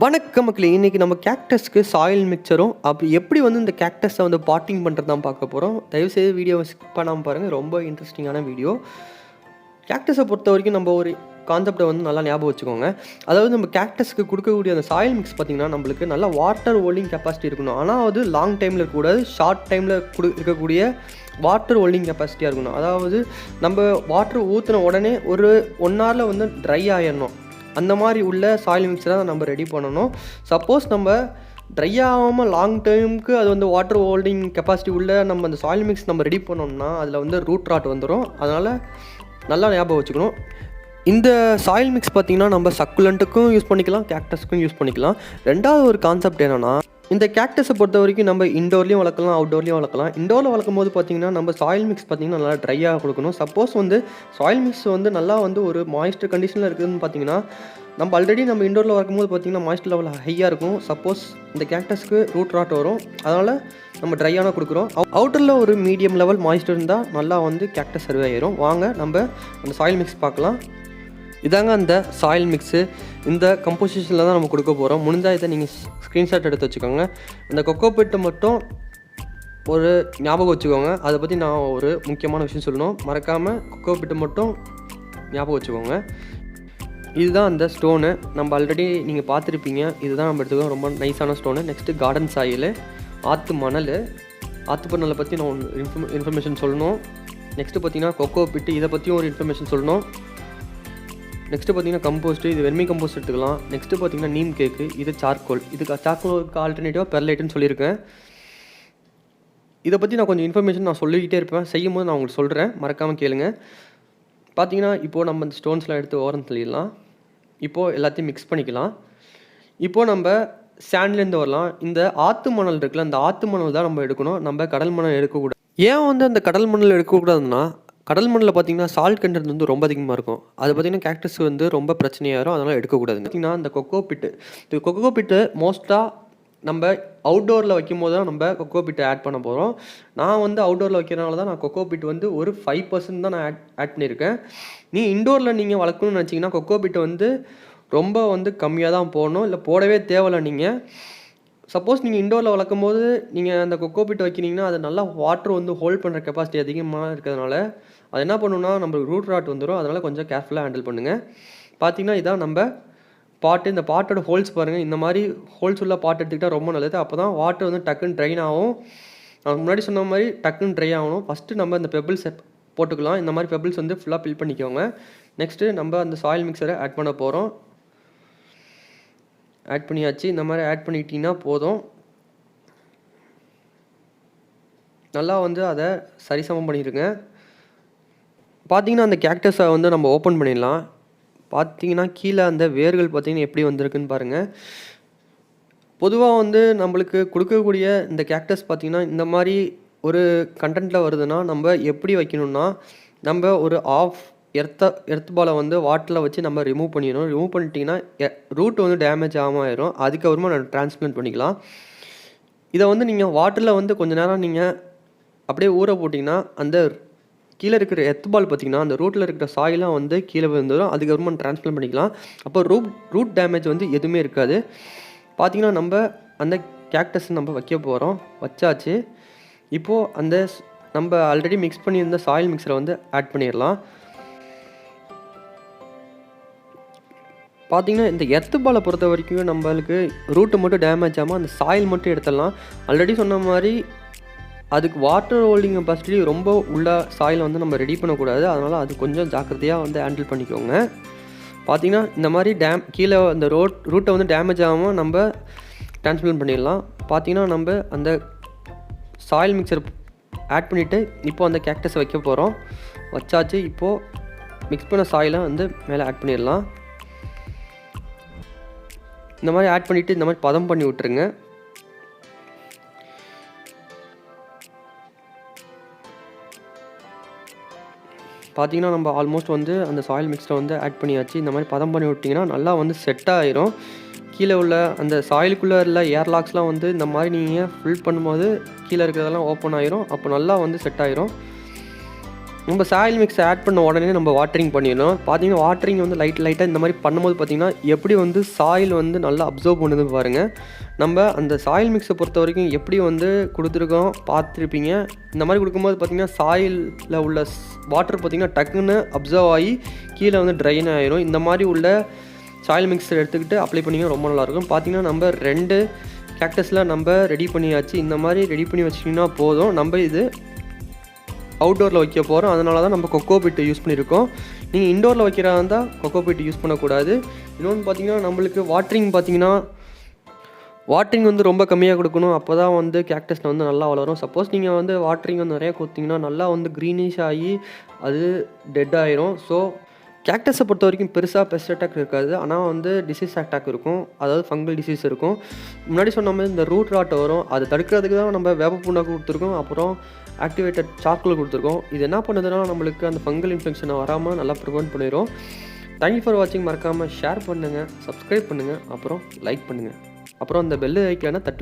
வணக்கம் மக்களே, இன்றைக்கி நம்ம கேக்டஸ்க்கு சாயில் மிக்சரும் எப்படி இந்த கேக்டஸை பாட்டிங் பண்ணுறது தான் பார்க்க போகிறோம். தயவுசெய்து வீடியோவை ஸ்கிப் பண்ணாமல் பாருங்கள், ரொம்ப இன்ட்ரெஸ்டிங்கான வீடியோ. கேக்டஸை பொறுத்த வரைக்கும் நம்ம ஒரு கான்செப்டை நல்லா ஞாபகம் வச்சுக்கோங்க. அதாவது நம்ம கேக்டஸ்க்கு கொடுக்கக்கூடிய அந்த சாயில் மிக்ஸ் பார்த்திங்கன்னா நம்மளுக்கு நல்லா வாட்டர் ஹோல்டிங் கெப்பாசிட்டி இருக்கணும். ஆனால் அது லாங் டைமில் இருக்கக்கூடாது, ஷார்ட் டைமில் இருக்கக்கூடிய வாட்டர் ஹோல்டிங் கெப்பாசிட்டியாக இருக்கணும். அதாவது நம்ம வாட்டர் ஊற்றின உடனே ஒரு 1 ஹவரில் ட்ரை ஆகிடணும். அந்த மாதிரி உள்ள சாயில் மிக்ஸரை தான் நம்ம ரெடி பண்ணணும். சப்போஸ் நம்ம ட்ரை ஆகாமல் லாங் டைமுக்கு அது வாட்டர் ஹோல்டிங் கெப்பாசிட்டி உள்ள நம்ம அந்த சாயில் மிக்ஸ் நம்ம ரெடி பண்ணோம்னா அதில் ரூட் ராட் வந்துடும். அதனால் நல்லா ஞாபகம் வச்சுக்கணும். இந்த சாயில் மிக்ஸ் பார்த்திங்கன்னா நம்ம சக்குலண்ட்டுக்கும் யூஸ் பண்ணிக்கலாம், கேக்டஸ்க்கும் யூஸ் பண்ணிக்கலாம். ரெண்டாவது ஒரு கான்செப்ட் என்னென்னா, இந்த கேக்டஸை பொறுத்த வரைக்கும் நம்ம இண்டோர்லேயும் வளர்க்கலாம், அவுட்டோர்லேயும் வளர்க்கலாம். இண்டோரில் வளர்க்கும் போது பார்த்திங்கன்னா நம்ம சாயில் மிக்ஸ் பார்த்திங்கன்னா நல்லா ட்ரையாக கொடுக்கணும். சப்போஸ் சாயில் மிக்ஸ் நல்லா ஒரு மாய்ஸ்டர் கண்டிஷனில் இருக்குதுன்னு பார்த்திங்கன்னா, நம்ம ஆல்ரெடி நம்ம இண்டோரில் வளர்க்கும் போது பார்த்திங்கன்னா மாய்ஸ்டர் லெவல் ஹையாக இருக்கும். சப்போஸ் இந்த கேக்டஸ்க்கு ரூட் ராட் வரும், அதனால் நம்ம ட்ரையான கொடுக்குறோம். அவுட்டரில் ஒரு மீடியம் லெவல் மாய்ஸ்டர் இருந்தால் நல்லா கேக்டஸ் சர்வே ஆகிரும். வாங்க நம்ம அந்த சாயில் மிக்ஸ் பார்க்கலாம். இதாங்க அந்த சாயில் மிக்ஸு. இந்த கம்போசிஷனில் தான் நம்ம கொடுக்க போகிறோம். முடிஞ்சால் இதை நீங்கள் ஸ்க்ரீன்ஷாட் எடுத்து வச்சுக்கோங்க. இந்த கொக்கோ பிட்டு மட்டும் ஒரு ஞாபகம் வச்சுக்கோங்க. அதை பற்றி நான் ஒரு முக்கியமான விஷயம் சொல்லணும், மறக்காமல் கொக்கோ பிட்டு மட்டும் ஞாபகம் வச்சுக்கோங்க. இதுதான் அந்த ஸ்டோனு, நம்ம ஆல்ரெடி நீங்கள் பார்த்துருப்பீங்க. இதுதான் நம்ம எடுத்துக்கோம், ரொம்ப நைஸான ஸ்டோனு. நெக்ஸ்ட்டு கார்டன் சாயில், ஆற்று மணல். ஆற்று மணலை பற்றி நான் இன்ஃபர்மேஷன் சொல்லணும். நெக்ஸ்ட்டு பார்த்தீங்கன்னா கொக்கோ பிட்டு, இதை பற்றியும் ஒரு இன்ஃபர்மேஷன் சொல்லணும். நெக்ஸ்ட்டு பார்த்திங்கன்னா கம்போஸ்ட்டு, இது வெர்மி கம்போஸ்ட் எடுத்துக்கலாம். நெக்ஸ்ட்டு பார்த்திங்கன்னா நீம் கேக்கு, இது சார்கோல். இதுக்கு சார்கோலுக்கு ஆல்டர்னேட்டிவாக பெர்லைட்டுன்னு சொல்லியிருக்கேன். இதை பற்றி நான் கொஞ்சம் இன்ஃபர்மேஷன் நான் சொல்லிக்கிட்டே இருப்பேன், செய்யும் போது நான் உங்களுக்கு சொல்கிறேன், மறக்காமல் கேளுங்க. பார்த்திங்கன்னா இப்போது நம்ம இந்த ஸ்டோன்ஸ்லாம் எடுத்து ஓரம் தள்ளிடலாம். இப்போது எல்லாத்தையும் மிக்ஸ் பண்ணிக்கலாம். இப்போது நம்ம சாண்ட்லேருந்து வரலாம். இந்த ஆற்று மணல் இருக்குல்ல, அந்த ஆற்று மணல் தான் நம்ம எடுக்கணும், நம்ம கடல் மணல் எடுக்கக்கூடாது. ஏன் அந்த கடல் மணல் எடுக்கக்கூடாதுன்னா, கடல் மண்ணில் பார்த்திங்கன்னா சால்ட் கண்டென்ட் ரொம்ப அதிகமாக இருக்கும். அது பார்த்திங்கன்னா கேக்டஸ் ரொம்ப பிரச்சனையாயிரும், அதனால் எடுக்கக்கூடாது. பார்த்திங்கன்னா இந்த கொக்கோ பிட்டு, இந்த கொக்கோ பிட்டு மோஸ்ட்டாக நம்ம அவுட்டோரில் வைக்கும் போது தான் நம்ம கொக்கோ பிட்டை ஆட் பண்ண போகிறோம். நான் அவுட்டோரில் வைக்கிறனால தான் நான் கொக்கோ பிட் ஒரு 5% தான் நான் ஆட் பண்ணியிருக்கேன். இண்டோரில் நீங்கள் வளர்க்கணும்னு நினச்சிங்கன்னா கொக்கோ பிட்டு ரொம்ப கம்மியாக தான் போடணும், இல்லை போடவே தேவையில்லை. நீங்கள் சப்போஸ் நீங்கள் இண்டோரில் வளர்க்கும் போது நீங்கள் அந்த கொக்கோ பிட் வைக்கிறீங்கன்னா அது நல்லா வாட்டர் ஹோல்ட் பண்ணுற கெப்பாசிட்டி அதிகமாக இருக்கிறதுனால அது என்ன பண்ணுன்னா நம்மளுக்கு ரூட் ராட் வந்துடும். அதனால் கொஞ்சம் கேர்ஃபுல்லாக ஹேண்டில் பண்ணுங்கள். பார்த்திங்கன்னா இதான் நம்ம பாட்டு. இந்த பாட்டோட ஹோல்ஸ் பாருங்கள், இந்த மாதிரி ஹோல்ஸ் உள்ள பாட்டு எடுத்துக்கிட்டால் ரொம்ப நல்லது. அப்போ தான் வாட்டர் டக்குன்னு ட்ரைன் ஆகும். நான் முன்னாடி சொன்ன மாதிரி டக்குன்னு ட்ரை ஆகணும். ஃபஸ்ட்டு நம்ம இந்த பெபிள்ஸ் போட்டுக்கலாம். இந்த மாதிரி பெபிள்ஸ் ஃபுல்லாக ஃபில் பண்ணிக்கோங்க. நெக்ஸ்ட்டு நம்ம அந்த சாயில் மிக்சரை ஆட் பண்ண போகிறோம். ஆட் பண்ணியாச்சு. இந்த மாதிரி ஆட் பண்ணிக்கிட்டிங்கன்னா போதும். நல்லா அதை சரிசமம் பண்ணிடுங்க. பார்த்திங்கன்னா அந்த கேக்டஸை நம்ம ஓப்பன் பண்ணிடலாம். பார்த்திங்கன்னா கீழே அந்த வேர்கள் பார்த்திங்கன்னா எப்படி வந்திருக்குன்னு பாருங்கள். பொதுவாக நம்மளுக்கு கொடுக்கக்கூடிய இந்த கேக்டஸ் பார்த்திங்கன்னா இந்த மாதிரி ஒரு கண்டென்ட்டில் வருதுன்னா நம்ம எப்படி வைக்கணும்னா, நம்ம ஒரு எர்த் பாலை வாட்டரில் வச்சு நம்ம ரிமூவ் பண்ணிடணும். ரிமூவ் பண்ணிட்டிங்கன்னா ரூட் டேமேஜ் ஆகிரும். அதுக்கப்புறமா நம்ம டிரான்ஸ்பிளான்ட் பண்ணிக்கலாம். இதை நீங்கள் வாட்டரில் கொஞ்ச நேரம் நீங்கள் அப்படியே ஊற போட்டிங்கன்னா அந்த கீழே இருக்கிற எர்த் பால் பார்த்திங்கன்னா அந்த ரூட்டில் இருக்கிற சாயெலாம் கீழே வந்துடும். அதுக்கப்புறமா டிரான்ஸ்பிளான்ட் பண்ணிக்கலாம். அப்போ ரூட் டேமேஜ் எதுவுமே இருக்காது. பார்த்திங்கன்னா நம்ம அந்த கேக்டஸ் நம்ம வைக்க போகிறோம். வச்சாச்சு. இப்போது அந்த நம்ம ஆல்ரெடி மிக்ஸ் பண்ணியிருந்த சாயில் மிக்ஸரை ஆட் பண்ணிடலாம். பார்த்திங்கன்னா இந்த எர்த்து பாலை பொறுத்த வரைக்கும் நம்மளுக்கு ரூட்டு மட்டும் டேமேஜ் ஆகாமல் அந்த சாயில் மட்டும் எடுத்துடலாம். ஆல்ரெடி சொன்ன மாதிரி அதுக்கு வாட்டர் ஹோல்டிங் கெப்பாசிட்டி ரொம்ப உள்ள சாயில் நம்ம ரெடி பண்ணக்கூடாது. அதனால் அது கொஞ்சம் ஜாக்கிரதையாக ஹேண்டில் பண்ணிக்கோங்க. பார்த்திங்கன்னா இந்த மாதிரி கீழே அந்த ரூட்டை டேமேஜ் ஆகாமல் நம்ம டிரான்ஸ்பிளான்ட் பண்ணிடலாம். பார்த்திங்கன்னா நம்ம அந்த சாயில் மிக்சர் ஆட் பண்ணிவிட்டு இப்போது அந்த கேக்டஸ் வைக்க போகிறோம். வச்சாச்சு. இப்போது மிக்ஸ் பண்ண சாயிலை மேலே ஆட் பண்ணிடலாம். இந்த மாதிரி ஆட் பண்ணிவிட்டு இந்த மாதிரி பதம் பண்ணி விட்டுருங்க. பார்த்திங்கன்னா நம்ம ஆல்மோஸ்ட் அந்த சாயில் மிக்ஸில் ஆட் பண்ணியாச்சு. இந்த மாதிரி பதம் பண்ணி விட்டிங்கன்னா நல்லா செட் ஆகிரும். கீழே உள்ள அந்த சாயிலுக்குள்ளே உள்ள ஏர்லாக்ஸ்லாம் இந்த மாதிரி நீங்கள் ஃபில் பண்ணும்போது கீழே இருக்கிறதெல்லாம் ஓப்பன் ஆகிரும். அப்போ நல்லா செட் ஆகிரும். நம்ம சாயில் மிக்ஸ் ஆட் பண்ண உடனே நம்ம வாட்டரிங் பண்ணிடணும். பார்த்தீங்கன்னா வாட்டரிங் வந்து லைட்டாக இந்த மாதிரி பண்ணும்போது பார்த்தீங்கன்னா எப்படி வந்து சாயில் வந்து நல்லா அப்சர்வ் பண்ணுது பாருங்கள். நம்ம அந்த சாயில் மிக்ஸை பொறுத்த வரைக்கும் எப்படி வந்து கொடுத்துருக்கோம் பார்த்துருப்பீங்க. இந்த மாதிரி கொடுக்கும்போது பார்த்திங்கன்னா சாயிலில் உள்ள வாட்டர் பார்த்திங்கன்னா டக்குன்னு அப்சர்வ் ஆகி கீழே வந்து ட்ரைன் ஆகிடும். இந்த மாதிரி உள்ள சாயில் மிக்ஸர் எடுத்துக்கிட்டு அப்ளை பண்ணிங்கன்னா ரொம்ப நல்லாயிருக்கும். பார்த்திங்கன்னா நம்ம 2 கேக்டஸில் நம்ம ரெடி பண்ணியாச்சு. இந்த மாதிரி ரெடி பண்ணி வச்சிங்கன்னா போதும். நம்ம இது அவுட்டோரில் வைக்க போகிறோம். அதனால தான் நம்ம கொக்கோ பிட்டு யூஸ் பண்ணியிருக்கோம். நீங்கள் இன்டோரில் வைக்கிறதா இருந்தால் கொக்கோ பிட்டு யூஸ் பண்ணக்கூடாது. இன்னொன்று பார்த்திங்கன்னா நம்மளுக்கு வாட்டரிங் வந்து ரொம்ப கம்மியாக கொடுக்கணும். அப்போ தான் வந்து கேக்டஸில் வந்து நல்லா வளரும். சப்போஸ் நீங்கள் வந்து வாட்டரிங் வந்து நிறையா கொடுத்தீங்கன்னா நல்லா வந்து க்ரீனிஷ் ஆகி அது டெட் ஆயிரும். ஸோ கேக்டஸை பொறுத்த வரைக்கும் பெருசாக பெஸ்ட் அட்டாக் இருக்காது. ஆனால் வந்து டிசீஸ் அட்டாக் இருக்கும். அதாவது ஃபங்கல் டிசீஸ் இருக்கும். முன்னாடி சொன்ன மாதிரி இந்த ரூட் ராட் வரும். அதை தடுக்கிறதுக்கு தான் நம்ம வேப்ப புண்ணாக்கு கொடுத்துருக்கோம். அப்புறம் ஆக்டிவேட்டட் சார்கோல் கொடுத்துருக்கோம். இது என்ன பண்ணுதுன்னா நம்மளுக்கு அந்த ஃபங்கல் இன்ஃபெக்ஷனை வராமல் நல்லா ப்ரிவென்ட் பண்ணிடும். தேங்க்யூ ஃபார் வாட்சிங். மறக்காமல் ஷேர் பண்ணுங்கள், சப்ஸ்கிரைப் பண்ணுங்கள், அப்புறம் லைக் பண்ணுங்கள், அப்புறம் அந்த பெல் ஐக்கானை தட்டி